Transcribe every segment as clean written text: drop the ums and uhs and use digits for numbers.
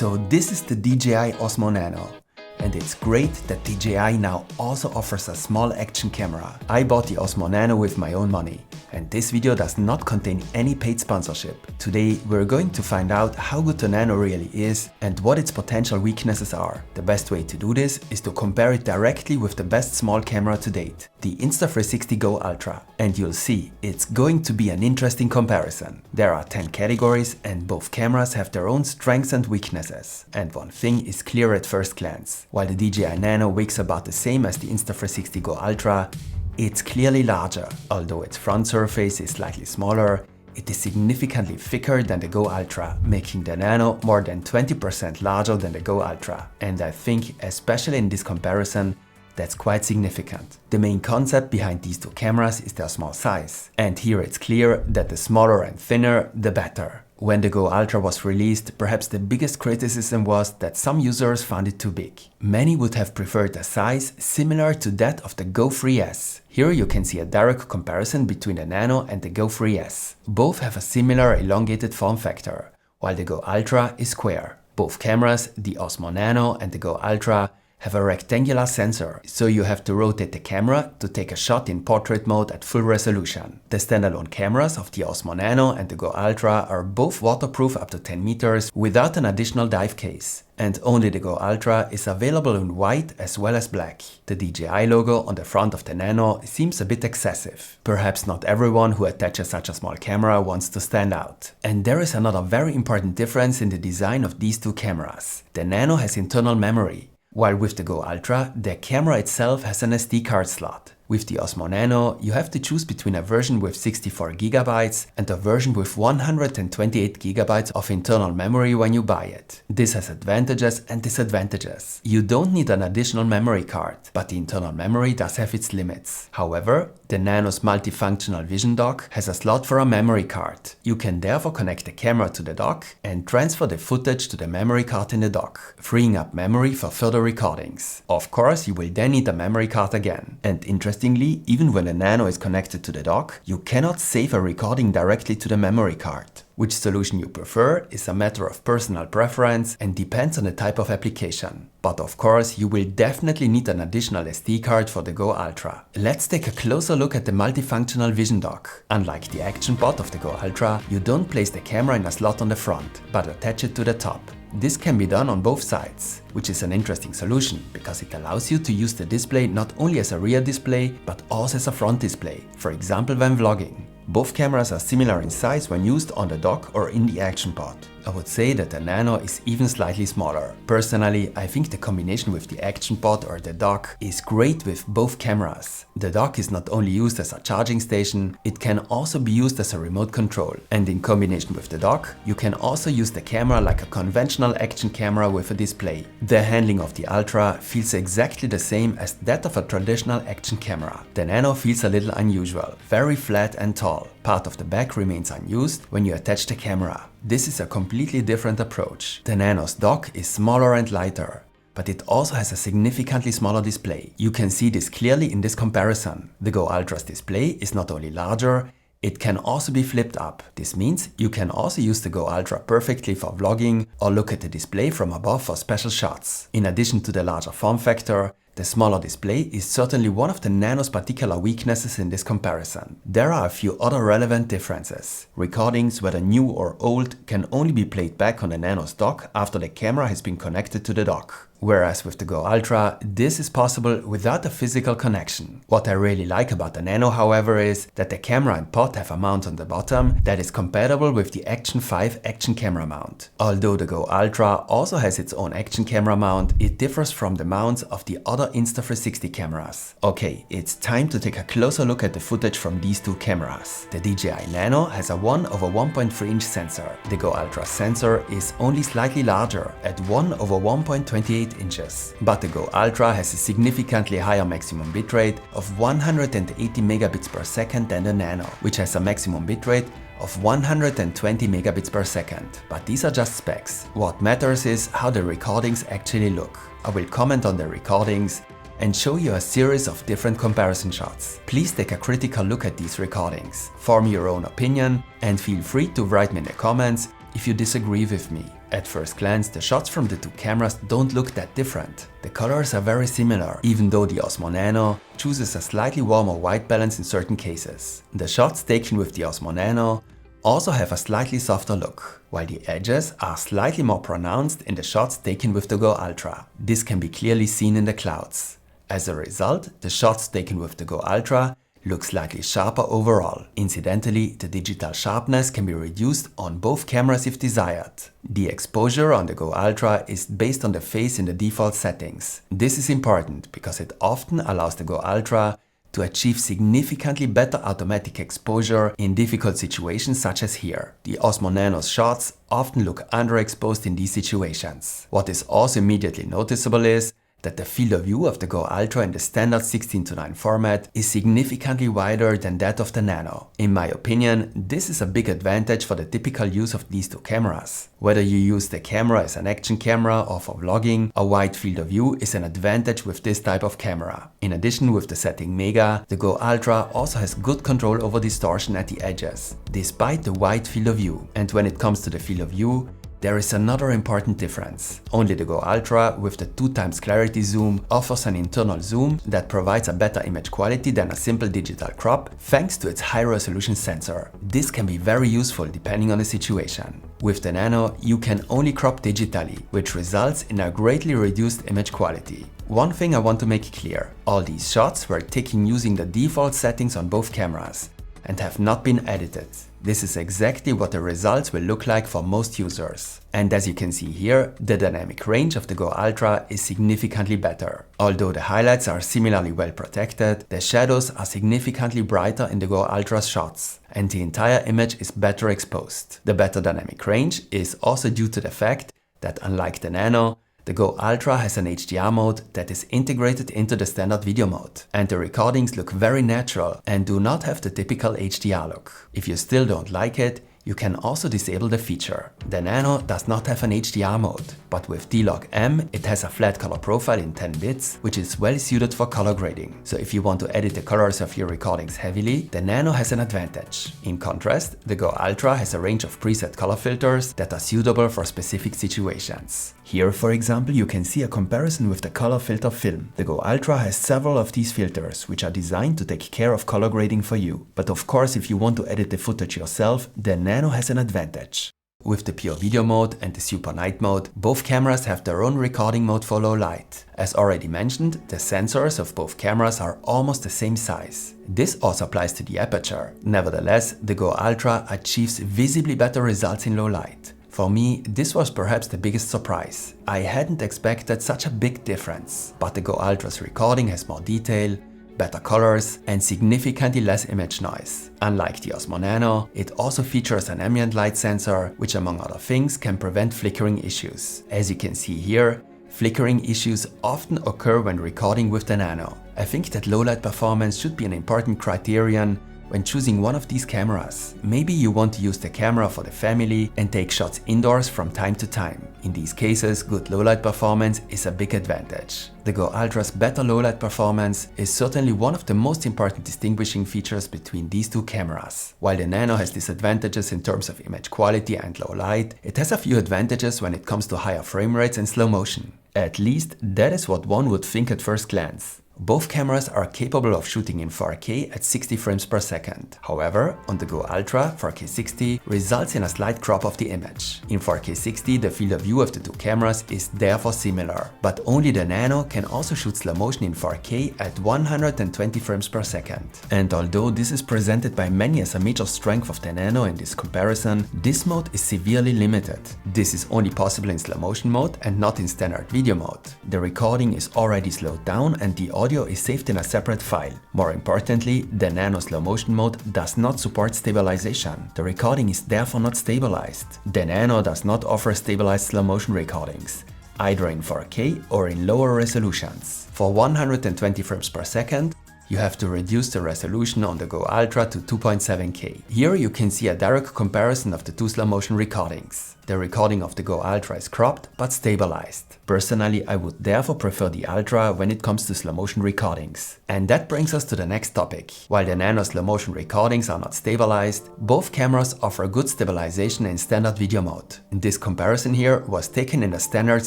So this is the DJI Osmo Nano. And it's great that DJI now also offers a small action camera. I bought the Osmo Nano with my own money. And this video does not contain any paid sponsorship. Today we're going to find out how good the Nano really is and what its potential weaknesses are. The best way to do this is to compare it directly with the best small camera to date, the Insta360 Go Ultra. And you'll see, it's going to be an interesting comparison. There are 10 categories and both cameras have their own strengths and weaknesses. And one thing is clear at first glance. While the DJI Nano weighs about the same as the Insta360 Go Ultra, it's clearly larger. Although its front surface is slightly smaller, it is significantly thicker than the Go Ultra, making the Nano more than 20% larger than the Go Ultra. And I think, especially in this comparison, that's quite significant. The main concept behind these two cameras is their small size. And here it's clear that the smaller and thinner, the better. When the Go Ultra was released, perhaps the biggest criticism was that some users found it too big. Many would have preferred a size similar to that of the Go 3S. Here you can see a direct comparison between the Nano and the Go 3S. Both have a similar elongated form factor, while the Go Ultra is square. Both cameras, the Osmo Nano and the Go Ultra, have a rectangular sensor, so you have to rotate the camera to take a shot in portrait mode at full resolution. The standalone cameras of the Osmo Nano and the Go Ultra are both waterproof up to 10 meters without an additional dive case. And only the Go Ultra is available in white as well as black. The DJI logo on the front of the Nano seems a bit excessive. Perhaps not everyone who attaches such a small camera wants to stand out. And there is another very important difference in the design of these two cameras. The Nano has internal memory, while with the Go Ultra, the camera itself has an SD card slot. With the Osmo Nano, you have to choose between a version with 64 GB and a version with 128 GB of internal memory when you buy it. This has advantages and disadvantages. You don't need an additional memory card, but the internal memory does have its limits. However, the Nano's multifunctional vision dock has a slot for a memory card. You can therefore connect the camera to the dock and transfer the footage to the memory card in the dock, freeing up memory for further recordings. Of course, you will then need a memory card again. And interestingly, even when the Nano is connected to the dock, you cannot save a recording directly to the memory card. Which solution you prefer is a matter of personal preference and depends on the type of application. But of course, you will definitely need an additional SD card for the Go Ultra. Let's take a closer look at the multifunctional vision dock. Unlike the Actionpod of the Go Ultra, you don't place the camera in a slot on the front, but attach it to the top. This can be done on both sides, which is an interesting solution because it allows you to use the display not only as a rear display, but also as a front display, for example when vlogging. Both cameras are similar in size when used on the dock or in the Actionpod. I would say that the Nano is even slightly smaller. Personally, I think the combination with the Actionpod or the dock is great with both cameras. The dock is not only used as a charging station, it can also be used as a remote control. And in combination with the dock, you can also use the camera like a conventional action camera with a display. The handling of the Ultra feels exactly the same as that of a traditional action camera. The Nano feels a little unusual, very flat and tall. Part of the back remains unused when you attach the camera. This is a completely different approach. The Nano's dock is smaller and lighter, but it also has a significantly smaller display. You can see this clearly in this comparison. The Go Ultra's display is not only larger, it can also be flipped up. This means you can also use the Go Ultra perfectly for vlogging or look at the display from above for special shots. In addition to the larger form factor, the smaller display is certainly one of the Nano's particular weaknesses in this comparison. There are a few other relevant differences. Recordings, whether new or old, can only be played back on the Nano's dock after the camera has been connected to the dock. Whereas with the Go Ultra, this is possible without a physical connection. What I really like about the Nano, however, is that the camera and pod have a mount on the bottom that is compatible with the Action 5 action camera mount. Although the Go Ultra also has its own action camera mount, it differs from the mounts of the other Insta360 cameras. Okay, it's time to take a closer look at the footage from these two cameras. The DJI Nano has a 1/1.3 inch sensor. The Go Ultra sensor is only slightly larger at 1/1.28 inches. But the Go Ultra has a significantly higher maximum bitrate of 180 megabits per second than the Nano, which has a maximum bitrate of 120 megabits per second. But these are just specs. What matters is how the recordings actually look. I will comment on the recordings and show you a series of different comparison shots. Please take a critical look at these recordings, form your own opinion, and feel free to write me in the comments if you disagree with me. At first glance, the shots from the two cameras don't look that different. The colors are very similar, even though the Osmo Nano chooses a slightly warmer white balance in certain cases. The shots taken with the Osmo Nano also have a slightly softer look, while the edges are slightly more pronounced in the shots taken with the Go Ultra. This can be clearly seen in the clouds. As a result, the shots taken with the Go Ultra look slightly sharper overall. Incidentally, the digital sharpness can be reduced on both cameras if desired. The exposure on the Go Ultra is based on the phase in the default settings. This is important because it often allows the Go Ultra to achieve significantly better automatic exposure in difficult situations such as here. The Osmo Nano's shots often look underexposed in these situations. What is also immediately noticeable is that the field of view of the Go Ultra in the standard 16:9 format is significantly wider than that of the Nano. In my opinion, this is a big advantage for the typical use of these two cameras. Whether you use the camera as an action camera or for vlogging, a wide field of view is an advantage with this type of camera. In addition, with the setting Mega, the Go Ultra also has good control over distortion at the edges, despite the wide field of view. And when it comes to the field of view, there is another important difference. Only the Go Ultra with the 2x clarity zoom offers an internal zoom that provides a better image quality than a simple digital crop thanks to its high resolution sensor. This can be very useful depending on the situation. With the Nano, you can only crop digitally, which results in a greatly reduced image quality. One thing I want to make clear: all these shots were taken using the default settings on both cameras and have not been edited. This is exactly what the results will look like for most users. And as you can see here, the dynamic range of the Go Ultra is significantly better. Although the highlights are similarly well protected, the shadows are significantly brighter in the Go Ultra's shots, and the entire image is better exposed. The better dynamic range is also due to the fact that, unlike the Nano, the Go Ultra has an HDR mode that is integrated into the standard video mode, and the recordings look very natural and do not have the typical HDR look. If you still don't like it, you can also disable the feature. The Nano does not have an HDR mode, but with D-Log M it has a flat color profile in 10 bits, which is well suited for color grading. So if you want to edit the colors of your recordings heavily, the Nano has an advantage. In contrast, the Go Ultra has a range of preset color filters that are suitable for specific situations. Here, for example, you can see a comparison with the color filter film. The Go Ultra has several of these filters, which are designed to take care of color grading for you. But of course, if you want to edit the footage yourself, the Nano has an advantage. With the pure video mode and the super night mode, both cameras have their own recording mode for low light. As already mentioned, the sensors of both cameras are almost the same size. This also applies to the aperture. Nevertheless, the Go Ultra achieves visibly better results in low light. For me, this was perhaps the biggest surprise. I hadn't expected such a big difference. But the Go Ultra's recording has more detail, better colors, and significantly less image noise. Unlike the Osmo Nano, it also features an ambient light sensor, which among other things can prevent flickering issues. As you can see here, flickering issues often occur when recording with the Nano. I think that low light performance should be an important criterion when choosing one of these cameras. Maybe you want to use the camera for the family and take shots indoors from time to time. In these cases, good low-light performance is a big advantage. The Go Ultra's better low-light performance is certainly one of the most important distinguishing features between these two cameras. While the Nano has disadvantages in terms of image quality and low light, it has a few advantages when it comes to higher frame rates and slow motion. At least, that is what one would think at first glance. Both cameras are capable of shooting in 4K at 60 frames per second. However, on the Go Ultra, 4K 60 results in a slight crop of the image. In 4K 60, the field of view of the two cameras is therefore similar, but only the Nano can also shoot slow motion in 4K at 120 frames per second. And although this is presented by many as a major strength of the Nano in this comparison, this mode is severely limited. This is only possible in slow motion mode and not in standard video mode. The recording is already slowed down and the audio is saved in a separate file. More importantly, the Nano slow motion mode does not support stabilization. The recording is therefore not stabilized. The Nano does not offer stabilized slow motion recordings, either in 4K or in lower resolutions. For 120 frames per second, you have to reduce the resolution on the Go Ultra to 2.7K. Here you can see a direct comparison of the two slow motion recordings. The recording of the Go Ultra is cropped but stabilized. Personally, I would therefore prefer the Ultra when it comes to slow motion recordings. And that brings us to the next topic. While the Nano slow motion recordings are not stabilized, both cameras offer good stabilization in standard video mode. This comparison here was taken in the standard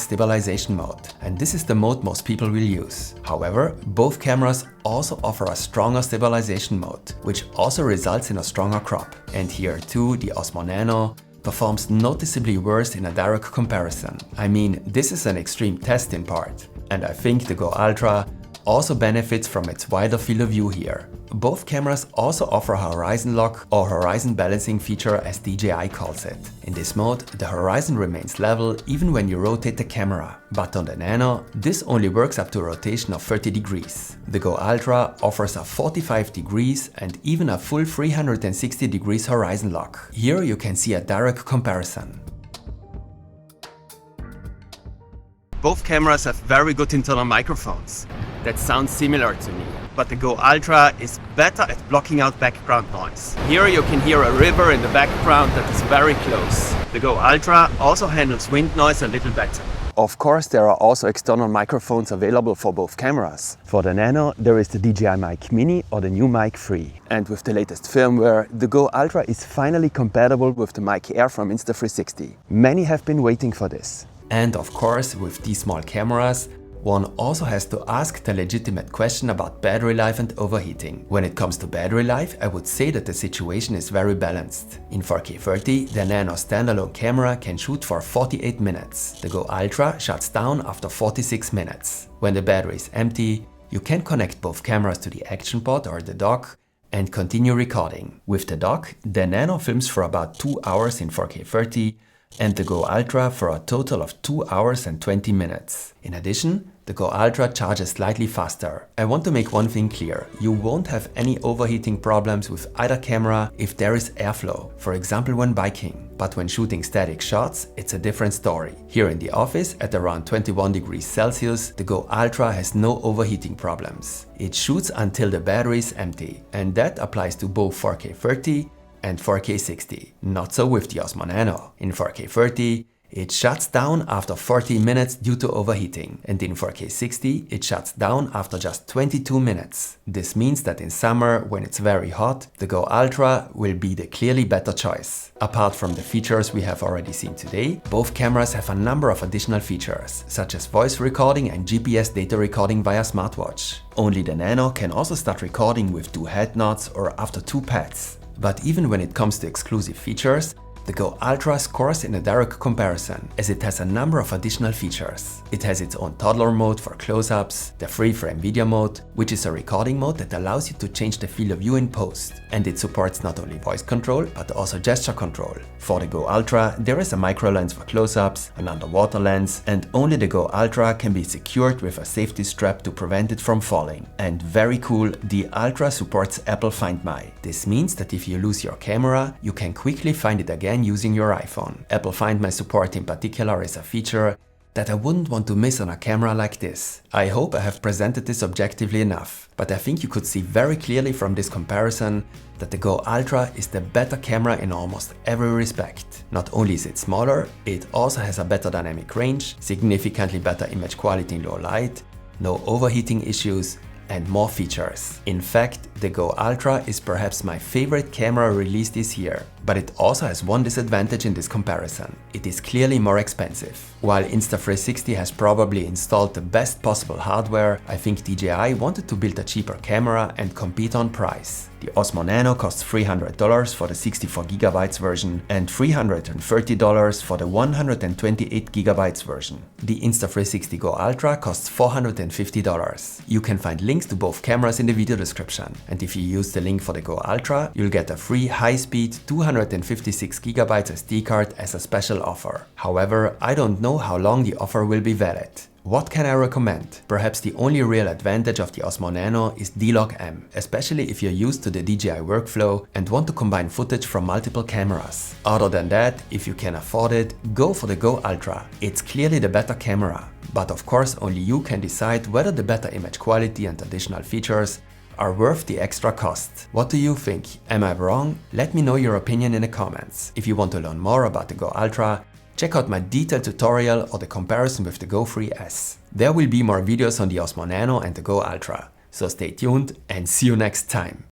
stabilization mode, and this is the mode most people will use. However, both cameras also offer a stronger stabilization mode, which also results in a stronger crop. And here too, the Osmo Nano performs noticeably worse in a direct comparison. I mean, this is an extreme test in part, and I think the Go Ultra also benefits from its wider field of view here. Both cameras also offer a horizon lock or horizon balancing feature, as DJI calls it. In this mode, the horizon remains level even when you rotate the camera. But on the Nano, this only works up to a rotation of 30 degrees. The Go Ultra offers a 45 degrees and even a full 360 degrees horizon lock. Here you can see a direct comparison. Both cameras have very good internal microphones. That sounds similar to me. But the Go Ultra is better at blocking out background noise. Here you can hear a river in the background that is very close. The Go Ultra also handles wind noise a little better. Of course, there are also external microphones available for both cameras. For the Nano, there is the DJI Mic Mini or the new Mic 3. And with the latest firmware, the Go Ultra is finally compatible with the Mic Air from Insta360. Many have been waiting for this. And of course, with these small cameras, one also has to ask the legitimate question about battery life and overheating. When it comes to battery life, I would say that the situation is very balanced. In 4K 30, the Nano standalone camera can shoot for 48 minutes. The Go Ultra shuts down after 46 minutes. When the battery is empty, you can connect both cameras to the Actionpod or the dock and continue recording. With the dock, the Nano films for about 2 hours in 4K 30 and the Go Ultra for a total of 2 hours and 20 minutes. In addition, the Go Ultra charges slightly faster. I want to make one thing clear. You won't have any overheating problems with either camera if there is airflow, for example when biking. But when shooting static shots, it's a different story. Here in the office, at around 21 degrees Celsius, the Go Ultra has no overheating problems. It shoots until the battery is empty, and that applies to both 4K 30 and 4K 60. Not so with the Osmo Nano. In 4K 30, it shuts down after 40 minutes due to overheating, and in 4K 60 it shuts down after just 22 minutes. This means that in summer, when it's very hot, the Go Ultra will be the clearly better choice. Apart from the features we have already seen today, both cameras have a number of additional features, such as voice recording and GPS data recording via smartwatch. Only the Nano can also start recording with 2 head nods or after 2 pads. But even when it comes to exclusive features, the Go Ultra scores in a direct comparison, as it has a number of additional features. It has its own toddler mode for close-ups, the free-frame video mode, which is a recording mode that allows you to change the field of view in post. And it supports not only voice control, but also gesture control. For the Go Ultra, there is a micro lens for close-ups, an underwater lens, and only the Go Ultra can be secured with a safety strap to prevent it from falling. And very cool, the Ultra supports Apple Find My. This means that if you lose your camera, you can quickly find it again using your iPhone. Apple Find My support in particular is a feature that I wouldn't want to miss on a camera like this. I hope I have presented this objectively enough, but I think you could see very clearly from this comparison that the Go Ultra is the better camera in almost every respect. Not only is it smaller, it also has a better dynamic range, significantly better image quality in low light, no overheating issues, and more features. In fact, the Go Ultra is perhaps my favorite camera released this year, but it also has one disadvantage in this comparison. It is clearly more expensive. While Insta360 has probably installed the best possible hardware, I think DJI wanted to build a cheaper camera and compete on price. The Osmo Nano costs $300 for the 64GB version and $330 for the 128GB version. The Insta360 Go Ultra costs $450. You can find links to both cameras in the video description. And if you use the link for the Go Ultra, you'll get a free high-speed 256GB SD card as a special offer. However, I don't know how long the offer will be valid. What can I recommend? Perhaps the only real advantage of the Osmo Nano is D-Log M, especially if you're used to the DJI workflow and want to combine footage from multiple cameras. Other than that, if you can afford it, go for the Go Ultra. It's clearly the better camera. But of course, only you can decide whether the better image quality and additional features are worth the extra cost. What do you think? Am I wrong? Let me know your opinion in the comments. If you want to learn more about the Go Ultra, check out my detailed tutorial or the comparison with the Go 3S. There will be more videos on the Osmo Nano and the Go Ultra. So stay tuned and see you next time.